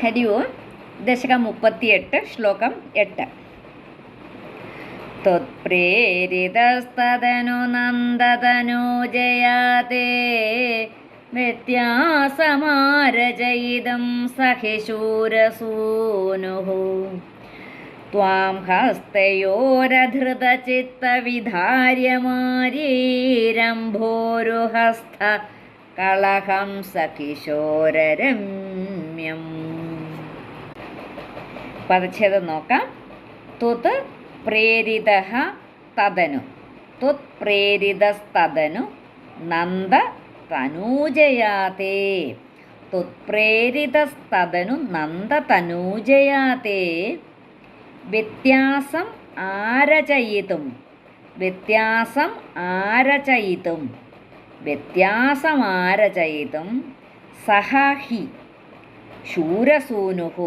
ഹരി ഓം. ദശകം 38, ശ്ലോകം 8. ത്വത്പ്രേരിതസ്തദനു നന്ദതനൂജയാതേ വ്യത്യാസമാരചയിതം സഹിശൂരസൂനുഃ ത്വാം ഹസ്തയോരധൃതചിത്തവിധാര്യമാരീരംഭോരുഹസ്ഥ കളഹം സകിശോരരമ്യം. പദച്ഛേദം നോക്കാം. ത്വത് പ്രേരിതഃ തദനു, ത്വത് പ്രേരിതസ്തദനു നന്ദ തനൂജയാതേ, ത്വത് പ്രേരിതസ്തദനു നന്ദ തനൂജയാതേ വ്യത്യാസം ആരചയിതും, വ്യത്യാസം ആരചയിതും, വ്യത്യാസമാരചയിതും സഹ ഹി ശൂരസൂനുഃ,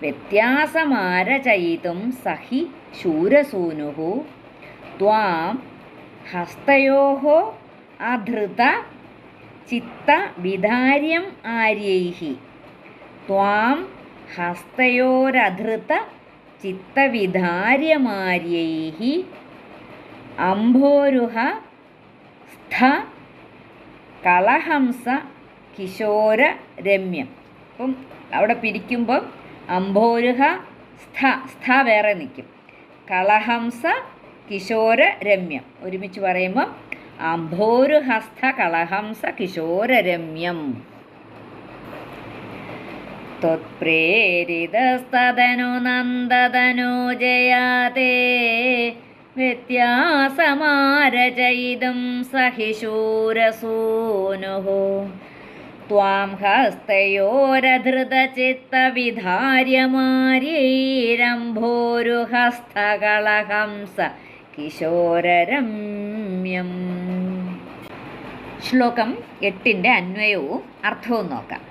വ്യത്യാസമാരചയിതും സഹി ശൂരസൂനുഃ ത്വാം ഹസ്തയോഃ അധൃത ചിത്തവിധാര്യം ആര്യൈഃ, ത്വാം ഹസ്തയോരധൃത ചിത്തവിധാര്യമാര്യൈഃ അംഭോരുഹ സ്ഥ കളഹംസ കിശോര രമ്യം. അപ്പം അവിടെ പിരിക്കുമ്പം അംഭോരുഹ സ്ഥ, സ്ഥ വേറെ നിൽക്കും. കളഹംസ കിശോര രമ്യം ഒരുമിച്ച് പറയുമ്പം അംഭോരുഹസ്ഥ കളഹംസ കിശോര രമ്യം. ത്വത്പ്രേരിതസ്തദനു നന്ദതനൂജയാതേ വ്യത്യാസമാരചയിതും സഹിശൂരസൂനുഃ ത്വാം ഹസ്തയോരധൃതചിത്തവിധാര്യമാരീരംഭോരുഹസ്ഥകളഹംസ കിശോരരമ്യം. ശ്ലോകം 8 അന്വയവും അർത്ഥവും നോക്കാം.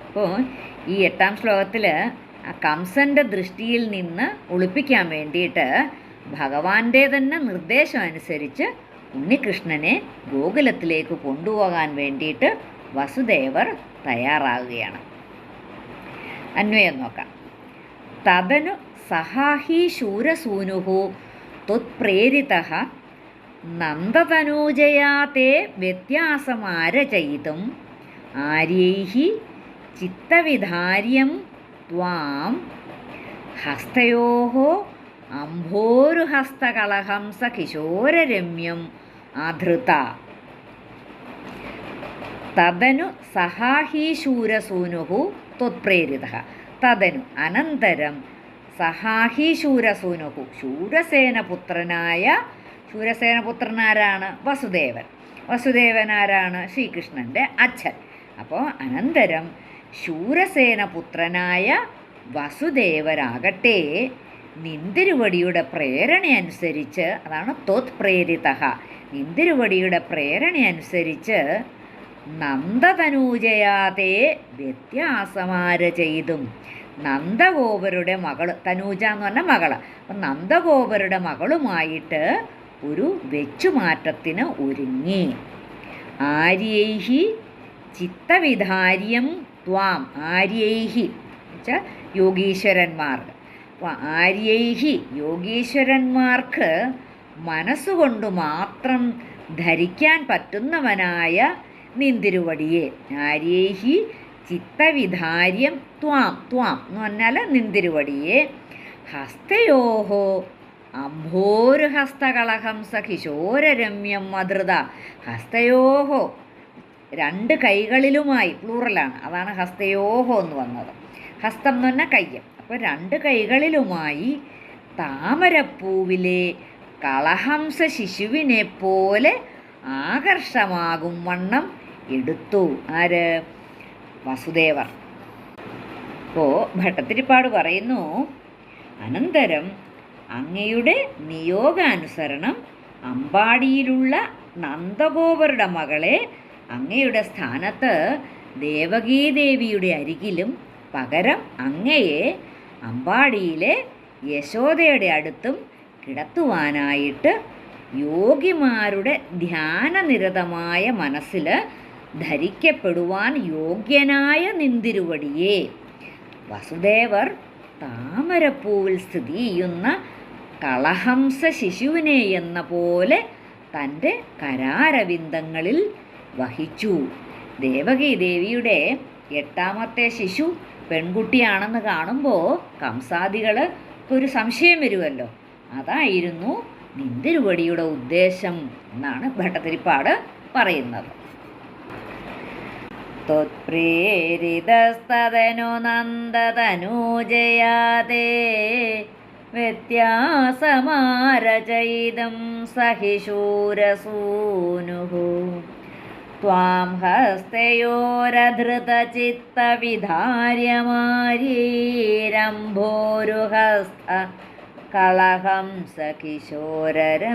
അപ്പോൾ ഈ 8-ാം ശ്ലോകത്തിൽ കംസൻ്റെ ദൃഷ്ടിയിൽ നിന്ന് ഒളിപ്പിക്കാൻ വേണ്ടിയിട്ട് ഭഗവാന്റെ തന്നെ നിർദ്ദേശം അനുസരിച്ച് ഉണ്ണികൃഷ്ണനെ ഗോകുലത്തിലേക്ക് കൊണ്ടുപോകാൻ വേണ്ടിയിട്ട് വസുദേവർ തയ്യാറാകുകയാണ്. അന്വയം നോക്കാം. തദനു സഹാഹി ശൂരസൂനുഃ ത്വത്പ്രേരിതഃ നന്ദതനൂജയാതേ വ്യത്യാസമാരചയിതും ആര്യൈഃ ചിത്തവിധാര്യം ത്വാം ഹസ്തയോഃ അംഭോരുഹസ്തകളഹംസ കിശോരരമ്യം അധൃത. തദനു സഹാഹി ശൂരസൂനുഃ ത്വത്പ്രേരിതഃ. തദനു അനന്തരം സഹാഹി ശൂരസൂനുഃ ശൂരസേനപുത്രനായ, ശൂരസേനപുത്രനാരാണ്? വസുദേവൻ. വസുദേവനാരാണ്? ശ്രീകൃഷ്ണൻ്റെ അച്ഛൻ. അപ്പോൾ അനന്തരം ശൂരസേനപുത്രനായ വസുദേവരാകട്ടെ നിന്തിരുവടിയുടെ പ്രേരണയനുസരിച്ച്, അതാണ് ത്വത് പ്രേരിതഃ, നിന്തിരുവടിയുടെ പ്രേരണയനുസരിച്ച് നന്ദതനൂജയാതേ വ്യത്യാസമാരചയിതും, നന്ദഗോപരുടെ മകൾ, തനൂജ എന്ന് പറഞ്ഞ മകള്, അപ്പം നന്ദഗോപരുടെ മകളുമായിട്ട് ഒരു വെച്ചുമാറ്റത്തിന് ഒരുങ്ങി. ആര്യൈഃ ചിത്തവിധാര്യം ത്വാം, ആര്യൈഃ എന്നുവെച്ചാൽ യോഗീശ്വരന്മാർക്ക്, അപ്പോൾ ആര്യൈഃ യോഗീശ്വരന്മാർക്ക് മനസ്സുകൊണ്ട് മാത്രം ധരിക്കാൻ പറ്റുന്നവനായ നിന്തിരുവടിയെ, ആര്യൈഃ ചിത്തവിധാര്യം ത്വാം, ത്വാം എന്ന് പറഞ്ഞാൽ നിന്തിരുവടിയെ, ഹസ്തയോഃ അംഭോരുഹസ്തകളഹംസ കിശോരരമ്യം അധൃത. ഹസ്തയോഃ രണ്ട് കൈകളിലുമായി, പ്ലൂറലാണ്, അതാണ് ഹസ്തയോഃ എന്ന് വന്നത്. ഹസ്തം എന്ന് പറഞ്ഞാൽ കയ്യം. അപ്പോൾ രണ്ട് കൈകളിലുമായി താമരപ്പൂവിലെ കളഹംസ ശിശുവിനെ പോലെ ആകർഷമാകും വണ്ണം എടുത്തു. ആര്? വസുദേവർ. അപ്പോൾ ഭട്ടത്തിരിപ്പാട് പറയുന്നു, അനന്തരം അങ്ങയുടെ നിയോഗാനുസരണം അമ്പാടിയിലുള്ള നന്ദഗോപരുടെ മകളെ അങ്ങയുടെ സ്ഥാനത്ത് ദേവകീദേവിയുടെ അരികിലും പകരം അങ്ങയെ അമ്പാടിയിലെ യശോദയുടെ അടുത്തും കിടത്തുവാനായിട്ട് യോഗിമാരുടെ ധ്യാനനിരതമായ മനസ്സിൽ ധരിക്കപ്പെടുവാൻ യോഗ്യനായ നിന്തിരുവടിയെ, വസുദേവർ താമരപ്പൂവിൽ സ്ഥിതി ചെയ്യുന്ന കളഹംസ ശിശുവിനെ എന്ന പോലെ തൻ്റെ കരാരവിന്ദങ്ങളിൽ വഹിച്ചു. ദേവകി ദേവിയുടെ 8ാമത്തെ ശിശു പെൺകുട്ടിയാണെന്ന് കാണുമ്പോൾ കംസാദികൾക്കൊരു സംശയം വരുമല്ലോ. അതായിരുന്നു നിന്തിരുവടിയുടെ ഉദ്ദേശം എന്നാണ് ഭട്ടതിരിപ്പാട് പറയുന്നത്. ത്വത്പ്രേരിതസ്തനു നന്ദതനൂജയാതേ വ്യത്യാസമാരചയിതം സഹിശൂരസൂനുഃ ത്വാം ഹസ്തയോരധൃതചിത്തവിധാര്യമാരീരംഭോരുഹസ്ത കളഹംസ കിശോരരമ്യം.